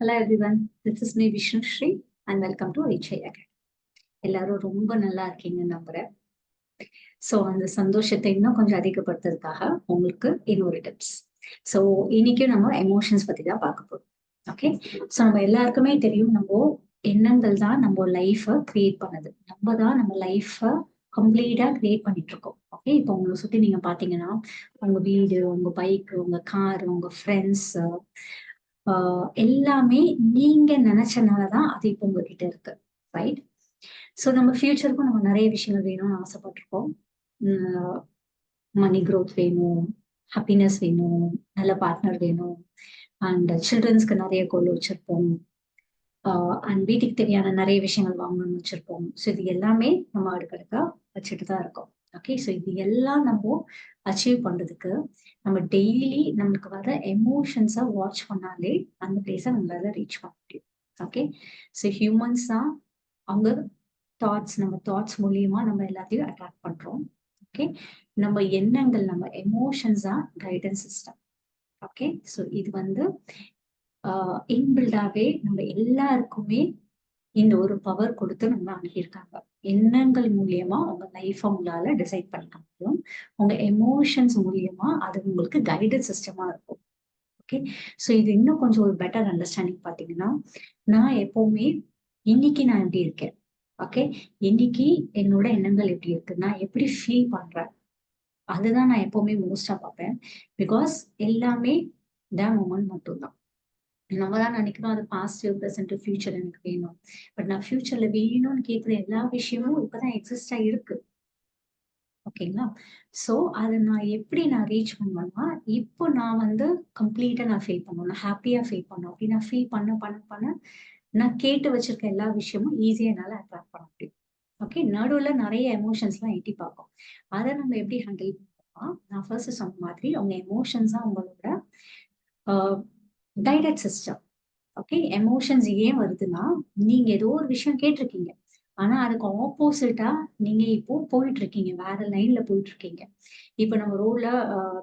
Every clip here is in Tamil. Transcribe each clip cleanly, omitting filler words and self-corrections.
Hello everyone, this is me Vishnu Shri and welcome to Richai Academy. எல்லாரும் ரொம்ப நல்லா இருக்கீங்கன்னு நம்புறேன். ஸோ அந்த சந்தோஷத்தை இன்னும் கொஞ்சம் அதிகப்படுத்துறதுக்காக உங்களுக்கு இன்னொரு டிப்ஸ். ஸோ இன்னைக்கு நம்ம எமோஷன்ஸ் பத்தி தான் பார்க்க போறோம். ஓகே, ஸோ நம்ம எல்லாருக்குமே தெரியும், நம்ம எண்ணங்கள் தான் நம்ம லைஃபை கிரியேட் பண்ணுது. நம்ம தான் நம்ம லைஃபை கம்ப்ளீட்டா கிரியேட் பண்ணிட்டு இருக்கோம். ஓகே, இப்போ உங்களை சுத்தி நீங்க பாத்தீங்கன்னா உங்க வீடு, உங்க பைக், உங்க கார், உங்க ஃப்ரெண்ட்ஸ் எல்லாமே நீங்க நினைச்சனாலதான் அது இப்போ உங்ககிட்ட இருக்கு, ரைட்? ஸோ நம்ம ஃபியூச்சருக்கும் நம்ம நிறைய விஷயங்கள் வேணும்னு ஆசைப்பட்டிருக்கோம். மணி க்ரோத் வேணும், ஹாப்பினஸ் வேணும், நல்ல பார்ட்னர் வேணும், அண்ட் சில்ட்ரன்ஸ்க்கு நிறைய கோல் வச்சிருப்போம், அண்ட் வீட்டுக்கு தேவையான நிறைய விஷயங்கள் வாங்கணும்னு வச்சிருப்போம். ஸோ இது எல்லாமே நம்ம அடுக்கடுக்கா வச்சுட்டு தான் இருக்கோம். ஓகே, ஸோ இது எல்லாம் நம்ம அச்சீவ் பண்றதுக்கு நம்ம டெய்லி நமக்கு வர எமோஷன்ஸை வாட்ச் பண்ணாலே அந்த பிளேஸை நம்மளால ரீச் பண்ண முடியும். ஓகே, ஸோ ஹியூமன்ஸ் தான் அவங்க நம்ம தாட்ஸ் மூலியமா நம்ம எல்லாத்தையும் அட்ராக்ட் பண்றோம். ஓகே, நம்ம எண்ணங்கள், நம்ம எமோஷன்ஸ் தான் கைடன்ஸ் சிஸ்டம். ஓகே, ஸோ இது வந்து இன்பில்டாவே நம்ம எல்லாருக்குமே இந்த ஒரு பவர் கொடுத்து நம்ம அணுகியிருக்காங்க. எண்ணங்கள் மூலியமா உங்க லைஃப் உங்களால டிசைட் பண்ணிக்க முடியும். உங்க எமோஷன்ஸ் மூலியமா அது உங்களுக்கு கைடன்ஸ் சிஸ்டமா இருக்கும். ஓகே, ஸோ இது இன்னும் கொஞ்சம் ஒரு பெட்டர் அண்டர்ஸ்டாண்டிங் பாத்தீங்கன்னா, நான் எப்பவுமே இன்னைக்கு நான் எப்படி இருக்கேன், ஓகே, இன்னைக்கு என்னோட எண்ணங்கள் எப்படி இருக்கு, நான் எப்படி ஃபீல் பண்றேன், அதுதான் நான் எப்பவுமே மோஸ்டா பார்ப்பேன். பிகாஸ் எல்லாமே த மொமெண்ட் மட்டும்தான். நம்ம தான் நினைக்கிறோம் அது பாஸ்ட், ப்ரெசென்ட், ஃபியூச்சர் எனக்கு வேணும். பட் நான் ஃபியூச்சர்ல வேணும்னு கேட்குற எல்லா விஷயமும் இப்பதான் எக்ஸிஸ்டா இருக்கு. ஓகேங்களா? ஸோ அதை நான் எப்படி ரீச் பண்ணுவேன்னா, இப்போ நான் வந்து கம்ப்ளீட்டா நான் ஃபீல் பண்ணுவேன், நான் ஹாப்பியா ஃபீல் பண்ணுவேன். அப்படி நான் ஃபீல் பண்ண நான் கேட்டு வச்சிருக்க எல்லா விஷயமும் ஈஸியா என்னால அட்ராக்ட் பண்ண முடியும். ஓகே, நடுவுல நிறைய எமோஷன்ஸ் எல்லாம் எட்டி பார்க்கும். அதை நம்ம எப்படி ஹேண்டில் பண்ணுவோம்னா, நான் ஃபர்ஸ்ட் சொன்ன மாதிரி உங்க எமோஷன்ஸ் தான் உங்களோட கைடட் சிஸ்டம். ஓகே, எமோஷன்ஸ் ஏன் வருதுன்னா, நீங்க ஏதோ ஒரு விஷயம் கேட்டிருக்கீங்க, ஆனா அதுக்கு ஆப்போசிட்டா நீங்க இப்போ போயிட்டு இருக்கீங்க, வேற லைன்ல போயிட்டு இருக்கீங்க. இப்ப நம்ம ரோட்ல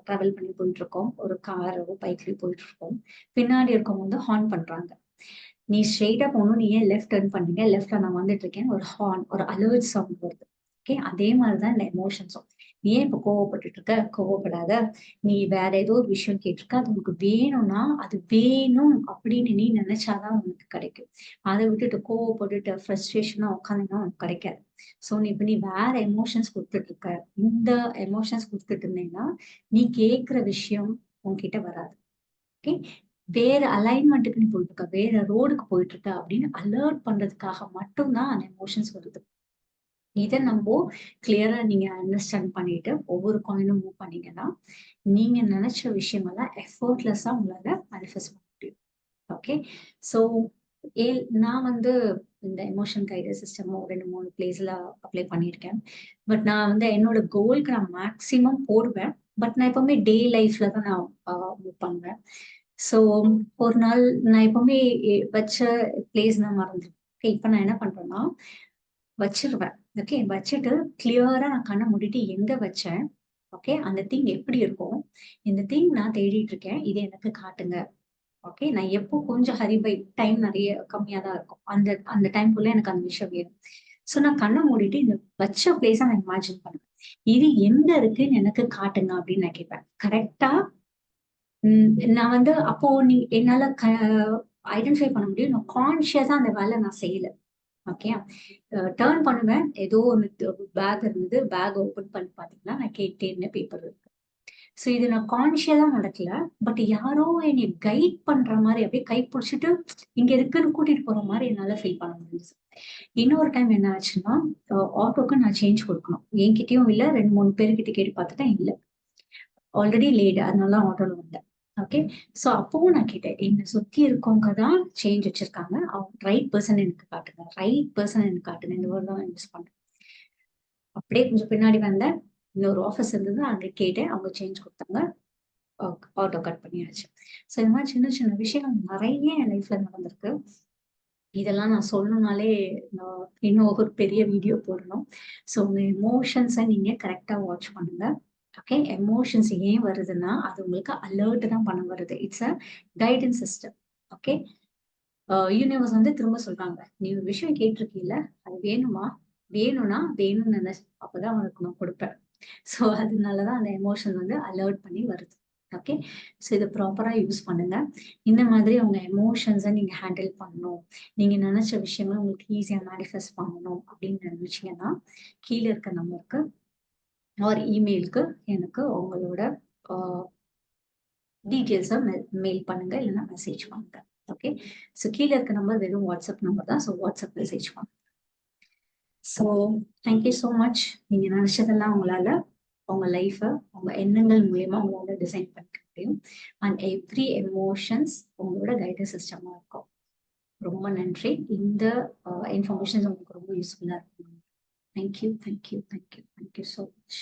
டிராவல் பண்ணி போயிட்டு இருக்கோம், ஒரு காரோ பைக்லயோ போயிட்டு இருக்கோம். பின்னாடி இருக்கவங்க வந்து ஹார்ன் பண்றாங்க. நீ ஸ்ட்ரெயிட்டா போகணும், நீ ஏன் லெஃப்ட் டர்ன் பண்ணீங்க, லெஃப்ட்ல நான் வந்துட்டு இருக்கேன், ஒரு ஹார்ன், ஒரு அலர்ட் சவுண்ட் வருது. ஓகே, அதே மாதிரிதான் இந்த எமோஷன்ஸும். நீ ஏன் இப்ப கோவப்பட்டுட்டு இருக்க, கோவப்படாத, நீ வேற ஏதோ ஒரு விஷயம் கேட்டிருக்க, அது உனக்கு வேணும்னா அது வேணும் அப்படின்னு நீ நினைச்சாதான் உனக்கு கிடைக்கும். அதை விட்டுட்டு கோவப்பட்டுட்டு ஃப்ரஸ்ட்ரேஷனா உட்காந்துன்னா உனக்கு கிடைக்காது. ஸோ நீ வேற எமோஷன்ஸ் கொடுத்துட்டு இருக்க, இந்த எமோஷன்ஸ் கொடுத்துட்டு இருந்தீங்கன்னா நீ கேட்கிற விஷயம் உன்கிட்ட வராது. ஓகே, வேற அலைன்மெண்ட்டுக்கு நீ போயிட்டு இருக்க, வேற ரோடுக்கு போயிட்டு இருக்க அப்படின்னு அலர்ட் பண்றதுக்காக மட்டும்தான் அந்த எமோஷன்ஸ் வருது. இதை நம்ம கிளியரா நீங்க அண்டர்ஸ்டாண்ட் பண்ணிட்டு ஒவ்வொரு காயினும் மூவ் பண்ணீங்கன்னா நீங்க நினைச்ச விஷயமெல்லாம் எஃபர்ட்லெஸ்ஸா உங்களால மேனிஃபெஸ்ட் பண்ண முடியும். ஓகே, ஸோ நான் வந்து இந்த எமோஷன் கைடன்ஸ் சிஸ்டமும் 2-3 பிளேஸ்ல அப்ளை பண்ணியிருக்கேன். பட் நான் வந்து என்னோட கோலுக்கு நான் மேக்சிமம் போடுவேன். பட் நான் எப்பவுமே டே லைஃப்ல தான் நான் மூவ் பண்ணுவேன். ஸோ ஒரு நாள் நான் எப்பவுமே வச்ச பிளேஸ் நான் மறந்துருக்கேன். இப்ப நான் என்ன பண்றேன்னா வச்சிருவேன். ஓகே, வச்சுட்டு கிளியரா நான் கண்ணை மூடிட்டு எங்க வச்சேன், ஓகே, அந்த திங் எப்படி இருக்கும், இந்த திங் நான் தேடிட்டு இருக்கேன், இது எனக்கு காட்டுங்க. ஓகே, நான் எப்போ கொஞ்சம் ஹரிபை டைம் நிறைய கம்மியா தான் இருக்கும், அந்த அந்த டைம்குள்ள எனக்கு அந்த விஷயம் வேணும். ஸோ நான் கண்ணை மூடிட்டு இந்த வச்ச பிளேஸை நான் இமேஜின் பண்ணுவேன். இது எங்க இருக்குன்னு எனக்கு காட்டுங்க அப்படின்னு நான் கேட்பேன். கரெக்டா நான் வந்து அப்போ என்னால ஐடென்டிஃபை பண்ண முடியும். நான் கான்சியஸா அந்த வேலை நான் செய்யல. ஓகே, டர்ன் பண்ணுவேன், ஏதோ ஒன்று பேக் இருந்தது, பேக் ஓபன் பண்ணி பாத்தீங்கன்னா நான் கேட்டே இருந்தேன், பேப்பர் இருக்கு. ஸோ இது நான் கான்சியஸா நடக்கல, பட் யாரோ என்னை கைட் பண்ற மாதிரி அப்படியே கை பிடிச்சிட்டு இங்க இருக்குன்னு கூட்டிட்டு போற மாதிரி என்னால ஃபீல் பண்ண முடியுது. இன்னொரு டைம் என்ன ஆச்சுன்னா, ஆட்டோக்கு நான் சேஞ்ச் கொடுக்கணும், என்கிட்டயும் இல்ல, 2-3 பேர்கிட்ட கேட்டு பார்த்துட்டேன், இல்ல, ஆல்ரெடி லேட், அதனால ஆட்டோல வந்தேன். ஓகே, ஸோ அப்பவும் நான் கேட்டேன், என்னை சுத்தி இருக்கவங்க தான் சேஞ்ச் வச்சிருக்காங்க, அவங்க ரைட் பர்சன் எனக்கு காட்டுங்க, ரைட் பர்சன் எனக்கு காட்டுங்க, இந்த வேர்ட் தான் யூஸ் பண்றேன். அப்படியே கொஞ்சம் பின்னாடி வந்தேன், இன்னொரு ஆஃபீஸ் இருந்தது, அங்க கேட்டேன், அவங்க சேஞ்ச் கொடுத்தாங்க, ஆட்டோ கட் பண்ணியாச்சு. ஸோ இந்த மாதிரி சின்ன சின்ன விஷயங்கள் நிறைய என் லைஃப்ல நடந்திருக்கு. இதெல்லாம் நான் சொல்லணும்னாலே நான் இன்னும் ஒரு பெரிய வீடியோ போடணும். ஸோ உங்க எமோஷன்ஸை நீங்க கரெக்டா வாட்ச் பண்ணுங்க. ஓகே, எமோஷன்ஸ் ஏன் வருதுன்னா அது உங்களுக்கு அலர்ட் தான் பண்ண வருது. It's a guidance system. Okay, universe வந்து திரும்ப சொல்றாங்க, "நீ ஒரு விஷயம் கேட்டிருக்கீல்ல, அது வேணுமா? வேணும்னா வேணும்னு நெனச்சு அப்பதான் உனக்கு நான் குடுப்பேன்." ஸோ அதனால தான் அந்த எமோஷன் வந்து அலர்ட் பண்ணி வருது. ஓகே. ஸோ இத ப்ராப்பரா யூஸ் பண்ணுங்க. இந்த மாதிரி உங்க எமோஷன்ஸ நீங்க ஹேண்டில் பண்ணணும். நீங்க நெனச்ச விஷயங்கள உங்களுக்கு ஈஸியா மேனிஃபெஸ்ட் பண்ணணும் அப்படின்னு நெனச்சீங்கன்னா, கீழ இருக்க நம்பருக்கு ஆர் இமெயிலுக்கு எனக்கு உங்களோட அ டீட்டெயில்ஸ மெயில் பண்ணுங்க. இல்லன்னா மெசேஜ் பண்ணுங்க. ஓகே. ஸோ கீழ இருக்க நம்பர் வெறும் வாட்ஸ்அப் நம்பர் தான். ஸோ வாட்ஸ்அப் மெசேஜ் பண்ணுங்க. So thank you so much. நீங்க நெனச்சதெல்லாம் உங்களால உங்க லைஃப உங்க எண்ணங்கள் மூலியமா உங்களால டிசைன் பண்ணிக்க முடியும். அண்ட் எவ்ரி எமோஷன்ஸ் உங்களோட கைடன்ஸ் சிஸ்டமா இருக்கும். ரொம்ப நன்றி. இந்த இன்ஃபர்மேஷன்ஸ் உங்களுக்கு ரொம்ப யூஸ்ஃபுல்லா இருக்கும். Thank you, thank you, thank you, thank you so much.